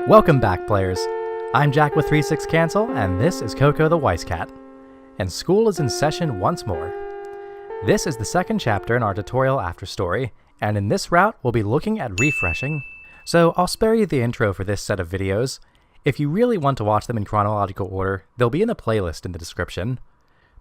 Welcome back, players. I'm Jack with 36 Cancel, and this is Coco the Weiss Cat. And school is in session once more. This is the second chapter in our tutorial Afterstory, and in this route we'll be looking at refreshing. So I'll spare you the intro for this set of videos. If you really want to watch them in chronological order, they'll be in the playlist in the description.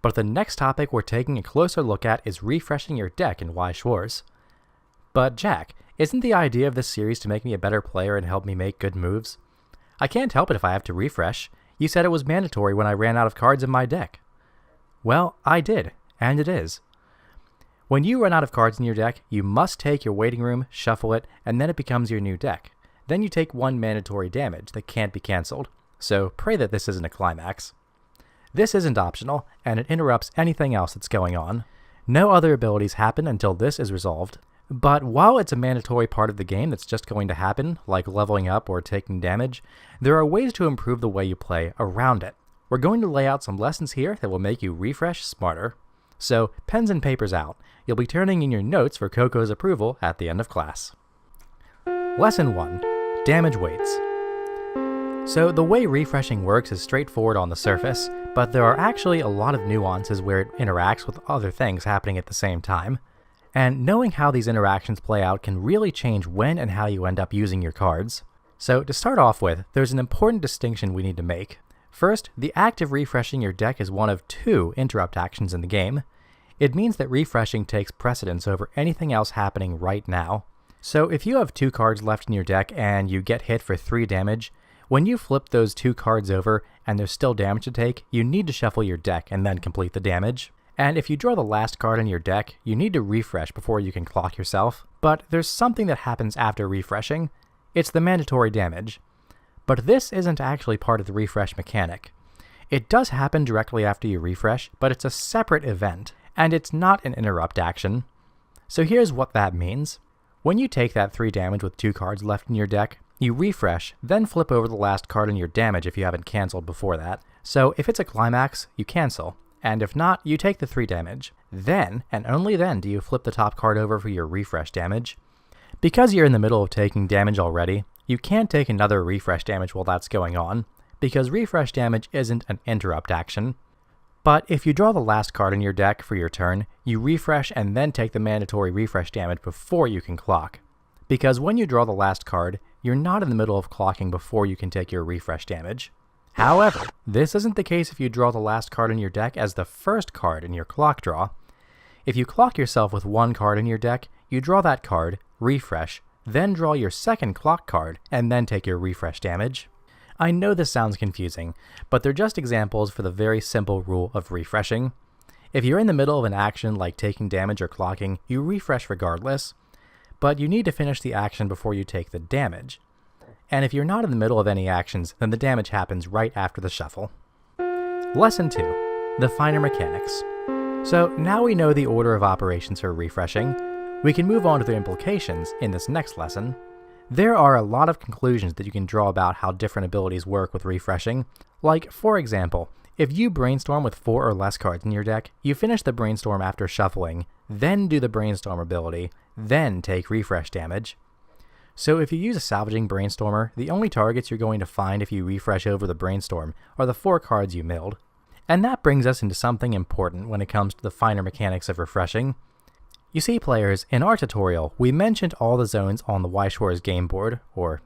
But the next topic we're taking a closer look at is refreshing your deck in Weiss Schwarz. But Jack, isn't the idea of this series to make me a better player and help me make good moves? I can't help it if I have to refresh. You said it was mandatory when I ran out of cards in my deck. Well, I did, and it is. When you run out of cards in your deck, you must take your waiting room, shuffle it, and then it becomes your new deck. Then you take one mandatory damage that can't be cancelled, so pray that this isn't a climax. This isn't optional, and it interrupts anything else that's going on. No other abilities happen until this is resolved. But while it's a mandatory part of the game that's just going to happen, like leveling up or taking damage, there are ways to improve the way you play around it. We're going to lay out some lessons here that will make you refresh smarter. So, pens and papers out. You'll be turning in your notes for Coco's approval at the end of class. Lesson 1. Damage weights. So the way refreshing works is straightforward on the surface, but there are actually a lot of nuances where it interacts with other things happening at the same time. And knowing how these interactions play out can really change when and how you end up using your cards. So to start off with, there's an important distinction we need to make. First, the act of refreshing your deck is one of two interrupt actions in the game. It means that refreshing takes precedence over anything else happening right now. So if you have 2 cards left in your deck and you get hit for 3 damage, when you flip those 2 cards over and there's still damage to take, you need to shuffle your deck and then complete the damage. And if you draw the last card in your deck, you need to refresh before you can clock yourself. But there's something that happens after refreshing. It's the mandatory damage. But this isn't actually part of the refresh mechanic. It does happen directly after you refresh, but it's a separate event, and it's not an interrupt action. So here's what that means. When you take that 3 damage with 2 cards left in your deck, you refresh, then flip over the last card in your damage if you haven't cancelled before that. So if it's a climax, you cancel. And if not, you take the 3 damage. Then, and only then, do you flip the top card over for your refresh damage. Because you're in the middle of taking damage already, you can't take another refresh damage while that's going on, because refresh damage isn't an interrupt action. But if you draw the last card in your deck for your turn, you refresh and then take the mandatory refresh damage before you can clock. Because when you draw the last card, you're not in the middle of clocking before you can take your refresh damage. However, this isn't the case if you draw the last card in your deck as the first card in your clock draw. If you clock yourself with 1 card in your deck, you draw that card, refresh, then draw your second clock card, and then take your refresh damage. I know this sounds confusing, but they're just examples for the very simple rule of refreshing. If you're in the middle of an action like taking damage or clocking, you refresh regardless, but you need to finish the action before you take the damage. And if you're not in the middle of any actions, then the damage happens right after the shuffle. Lesson 2. The finer mechanics. So now we know the order of operations for refreshing. We can move on to the implications in this next lesson. There are a lot of conclusions that you can draw about how different abilities work with refreshing. Like, for example, if you brainstorm with 4 or less cards in your deck, you finish the brainstorm after shuffling, then do the brainstorm ability, then take refresh damage. So if you use a salvaging brainstormer, the only targets you're going to find if you refresh over the brainstorm are the 4 cards you milled. And that brings us into something important when it comes to the finer mechanics of refreshing. You see, players, in our tutorial, we mentioned all the zones on the Weiss Schwarz game board, or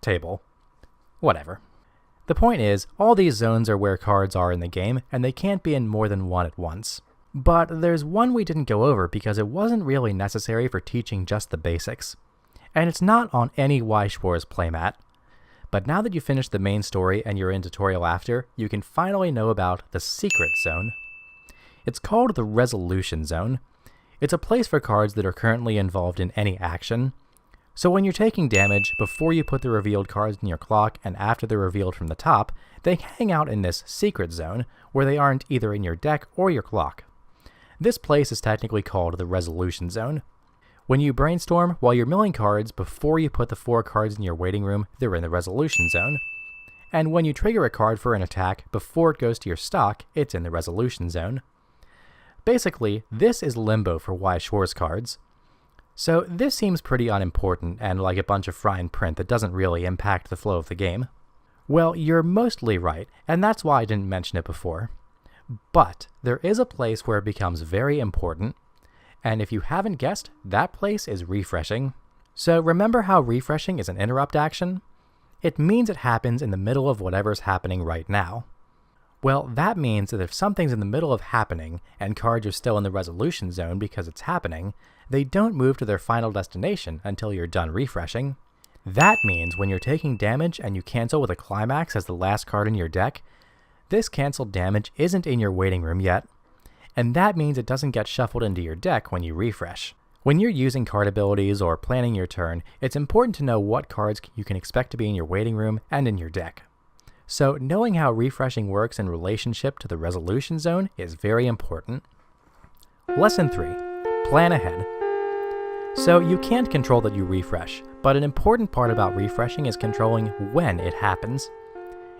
table. Whatever. The point is, all these zones are where cards are in the game, and they can't be in more than one at once. But there's one we didn't go over because it wasn't really necessary for teaching just the basics. And it's not on any Weiss Schwarz playmat. But now that you finished the main story and you're in tutorial after, you can finally know about the secret zone. It's called the resolution zone. It's a place for cards that are currently involved in any action. So when you're taking damage, before you put the revealed cards in your clock and after they're revealed from the top, they hang out in this secret zone where they aren't either in your deck or your clock. This place is technically called the resolution zone. When you brainstorm while you're milling cards before you put the 4 cards in your waiting room, they're in the resolution zone. And when you trigger a card for an attack before it goes to your stock, it's in the resolution zone. Basically, this is limbo for Weiss Schwarz cards. So this seems pretty unimportant and like a bunch of fine print that doesn't really impact the flow of the game. Well, you're mostly right, and that's why I didn't mention it before. But there is a place where it becomes very important, and if you haven't guessed, that place is refreshing. So remember how refreshing is an interrupt action? It means it happens in the middle of whatever's happening right now. Well, that means that if something's in the middle of happening and cards are still in the resolution zone because it's happening, they don't move to their final destination until you're done refreshing. That means when you're taking damage and you cancel with a climax as the last card in your deck, this canceled damage isn't in your waiting room yet, and that means it doesn't get shuffled into your deck when you refresh. When you're using card abilities or planning your turn, it's important to know what cards you can expect to be in your waiting room and in your deck. So knowing how refreshing works in relationship to the resolution zone is very important. Lesson 3. Plan ahead. So you can't control that you refresh, but an important part about refreshing is controlling when it happens.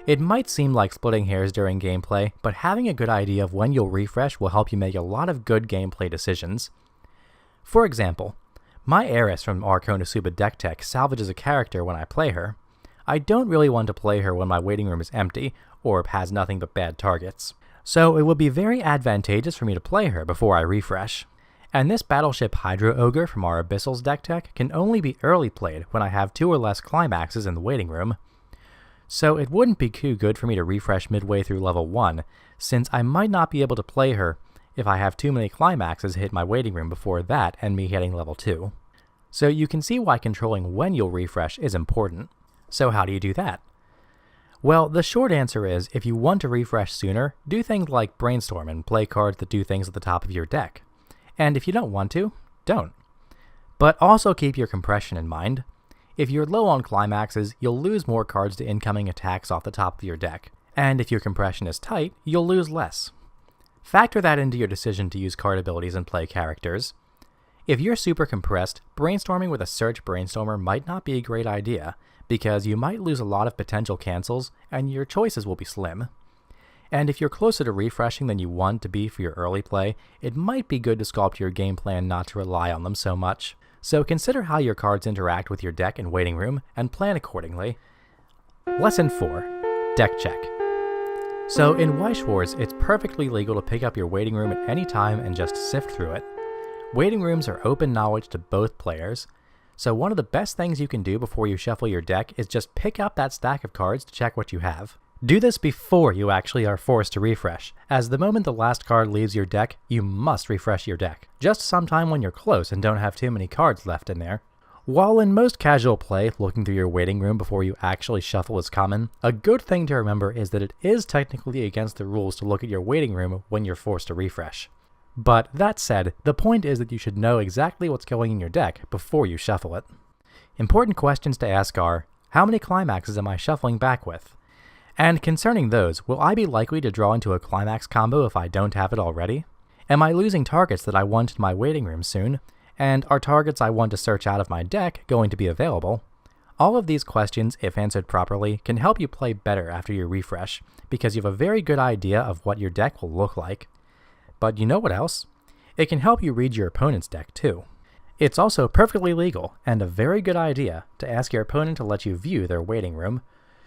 It might seem like splitting hairs during gameplay, but having a good idea of when you'll refresh will help you make a lot of good gameplay decisions. For example, my Heiress from our Konosuba deck tech salvages a character when I play her. I don't really want to play her when my waiting room is empty, or has nothing but bad targets. So it would be very advantageous for me to play her before I refresh. And this Battleship Hydro Ogre from our Abyssals deck tech can only be early played when I have 2 or less climaxes in the waiting room. So it wouldn't be too good for me to refresh midway through level 1, since I might not be able to play her if I have too many climaxes hit my waiting room before that and me hitting level 2. So you can see why controlling when you'll refresh is important. So how do you do that? Well, the short answer is, if you want to refresh sooner, do things like brainstorm and play cards that do things at the top of your deck. And if you don't want to, don't. But also keep your compression in mind. If you're low on climaxes, you'll lose more cards to incoming attacks off the top of your deck. And if your compression is tight, you'll lose less. Factor that into your decision to use card abilities and play characters. If you're super compressed, brainstorming with a search brainstormer might not be a great idea, because you might lose a lot of potential cancels, and your choices will be slim. And if you're closer to refreshing than you want to be for your early play, it might be good to sculpt your game plan not to rely on them so much. So consider how your cards interact with your deck and waiting room, and plan accordingly. Lesson 4. Deck check. So in Weiss Schwarz, it's perfectly legal to pick up your waiting room at any time and just sift through it. Waiting rooms are open knowledge to both players, so one of the best things you can do before you shuffle your deck is just pick up that stack of cards to check what you have. Do this before you actually are forced to refresh, as the moment the last card leaves your deck, you must refresh your deck, just sometime when you're close and don't have too many cards left in there. While in most casual play, looking through your waiting room before you actually shuffle is common, a good thing to remember is that it is technically against the rules to look at your waiting room when you're forced to refresh. But that said, the point is that you should know exactly what's going in your deck before you shuffle it. Important questions to ask are, how many climaxes am I shuffling back with? And concerning those, will I be likely to draw into a climax combo if I don't have it already? Am I losing targets that I want in my waiting room soon? And are targets I want to search out of my deck going to be available? All of these questions, if answered properly, can help you play better after your refresh, because you have a very good idea of what your deck will look like. But you know what else? It can help you read your opponent's deck too. It's also perfectly legal, and a very good idea, to ask your opponent to let you view their waiting room.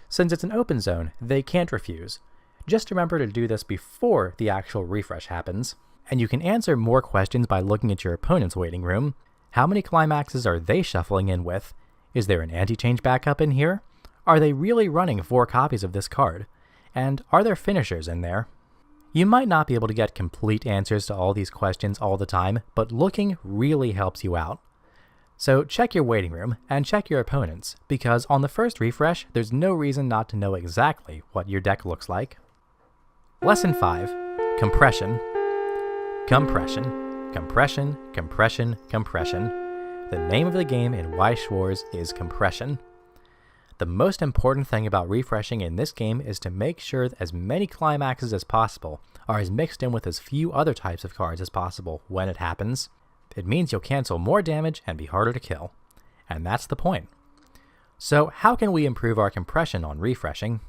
Since it's an open zone, they can't refuse. Just remember to do this before the actual refresh happens. And you can answer more questions by looking at your opponent's waiting room. How many climaxes are they shuffling in with? Is there an anti-change backup in here? Are they really running 4 copies of this card? And are there finishers in there? You might not be able to get complete answers to all these questions all the time, but looking really helps you out. So check your waiting room, and check your opponent's, because on the first refresh, there's no reason not to know exactly what your deck looks like. Lesson 5. Compression. Compression. Compression, compression, compression. The name of the game in Weiss Schwarz is compression. The most important thing about refreshing in this game is to make sure that as many climaxes as possible are as mixed in with as few other types of cards as possible when it happens. It means you'll cancel more damage and be harder to kill. And that's the point. So how can we improve our compression on refreshing?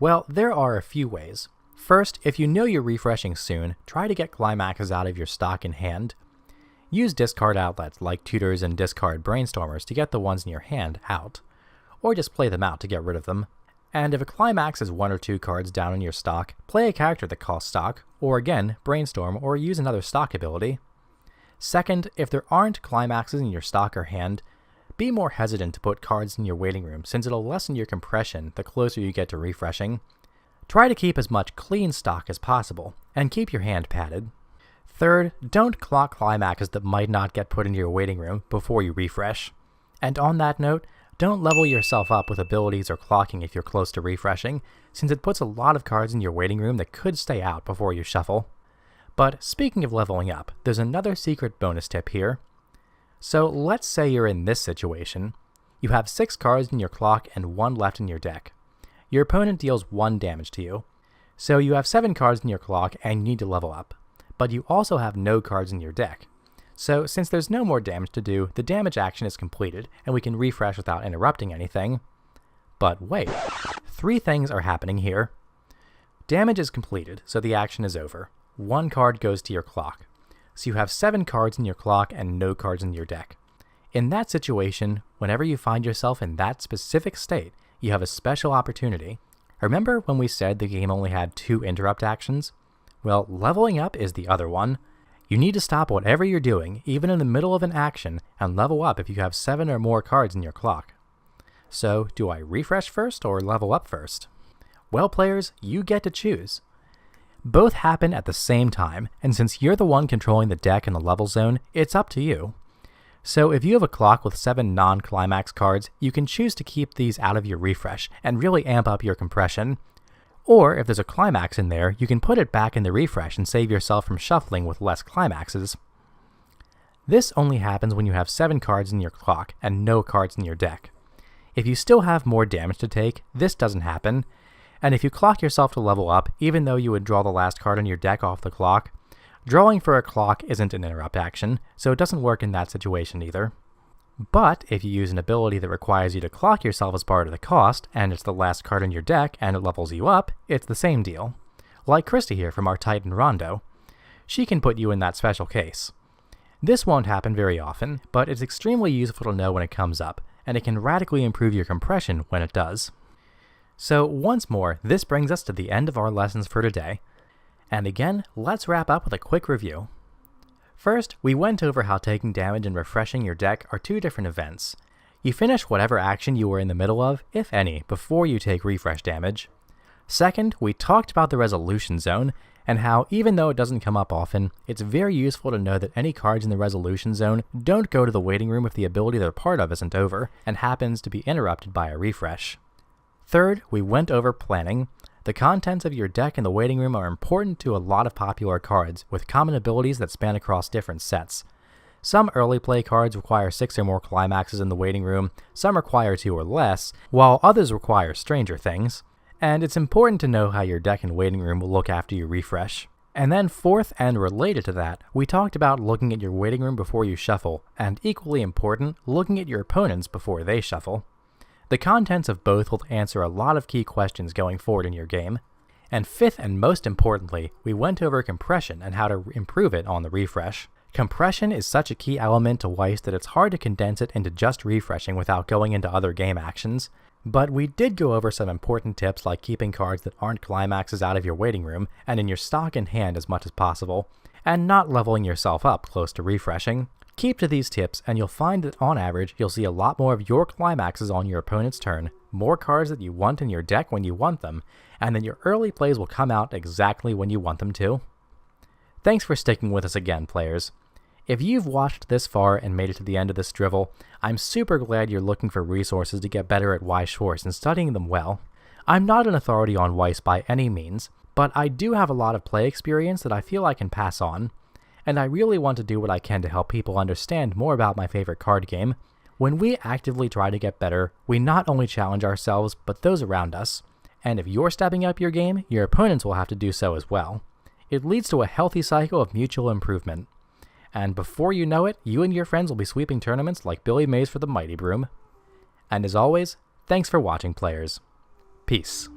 Well, there are a few ways. First, if you know you're refreshing soon, try to get climaxes out of your stock in hand. Use discard outlets like tutors and discard brainstormers to get the ones in your hand out, or just play them out to get rid of them. And if a climax is 1 or 2 cards down in your stock, play a character that costs stock, or again, brainstorm or use another stock ability. Second, if there aren't climaxes in your stock or hand, be more hesitant to put cards in your waiting room since it'll lessen your compression the closer you get to refreshing. Try to keep as much clean stock as possible, and keep your hand padded. Third, don't clock climaxes that might not get put into your waiting room before you refresh. And on that note, don't level yourself up with abilities or clocking if you're close to refreshing, since it puts a lot of cards in your waiting room that could stay out before you shuffle. But speaking of leveling up, there's another secret bonus tip here. So let's say you're in this situation. You have 6 cards in your clock and 1 left in your deck. Your opponent deals 1 damage to you. So you have 7 cards in your clock and you need to level up. But you also have no cards in your deck. So since there's no more damage to do, the damage action is completed and we can refresh without interrupting anything. But wait, 3 things are happening here. Damage is completed, so the action is over. 1 card goes to your clock. So you have 7 cards in your clock and no cards in your deck. In that situation, whenever you find yourself in that specific state, you have a special opportunity. Remember when we said the game only had 2 interrupt actions? Well, leveling up is the other one. You need to stop whatever you're doing, even in the middle of an action, and level up if you have 7 or more cards in your clock. So, do I refresh first or level up first? Well, players, you get to choose. Both happen at the same time, and since you're the one controlling the deck and the level zone, it's up to you. So if you have a clock with 7 non-climax cards, you can choose to keep these out of your refresh and really amp up your compression. Or if there's a climax in there, you can put it back in the refresh and save yourself from shuffling with less climaxes. This only happens when you have 7 cards in your clock and no cards in your deck. If you still have more damage to take, this doesn't happen. And if you clock yourself to level up, even though you would draw the last card on your deck off the clock, drawing for a clock isn't an interrupt action, so it doesn't work in that situation either. But if you use an ability that requires you to clock yourself as part of the cost, and it's the last card in your deck and it levels you up, it's the same deal. Like Krista here from our Titan Rondo. She can put you in that special case. This won't happen very often, but it's extremely useful to know when it comes up, and it can radically improve your compression when it does. So once more, this brings us to the end of our lessons for today. And again, let's wrap up with a quick review. First, we went over how taking damage and refreshing your deck are 2 different events. You finish whatever action you were in the middle of, if any, before you take refresh damage. Second, we talked about the resolution zone, and how even though it doesn't come up often, it's very useful to know that any cards in the resolution zone don't go to the waiting room if the ability they're part of isn't over, and happens to be interrupted by a refresh. Third, we went over planning. The contents of your deck in the waiting room are important to a lot of popular cards, with common abilities that span across different sets. Some early play cards require 6 or more climaxes in the waiting room, some require 2 or less, while others require stranger things. And it's important to know how your deck and waiting room will look after you refresh. And then fourth, and related to that, we talked about looking at your waiting room before you shuffle, and equally important, looking at your opponents before they shuffle. The contents of both will answer a lot of key questions going forward in your game. And fifth and most importantly, we went over compression and how to improve it on the refresh. Compression is such a key element to Weiss that it's hard to condense it into just refreshing without going into other game actions. But we did go over some important tips like keeping cards that aren't climaxes out of your waiting room and in your stock and hand as much as possible, and not leveling yourself up close to refreshing. Keep to these tips and you'll find that on average you'll see a lot more of your climaxes on your opponent's turn, more cards that you want in your deck when you want them, and then your early plays will come out exactly when you want them to. Thanks for sticking with us again, players. If you've watched this far and made it to the end of this drivel, I'm super glad you're looking for resources to get better at Weiss Schwarz and studying them well. I'm not an authority on Weiss by any means, but I do have a lot of play experience that I feel I can pass on. And I really want to do what I can to help people understand more about my favorite card game. When we actively try to get better, we not only challenge ourselves, but those around us. And if you're stepping up your game, your opponents will have to do so as well. It leads to a healthy cycle of mutual improvement. And before you know it, you and your friends will be sweeping tournaments like Billy Mays for the Mighty Broom. And as always, thanks for watching, players. Peace.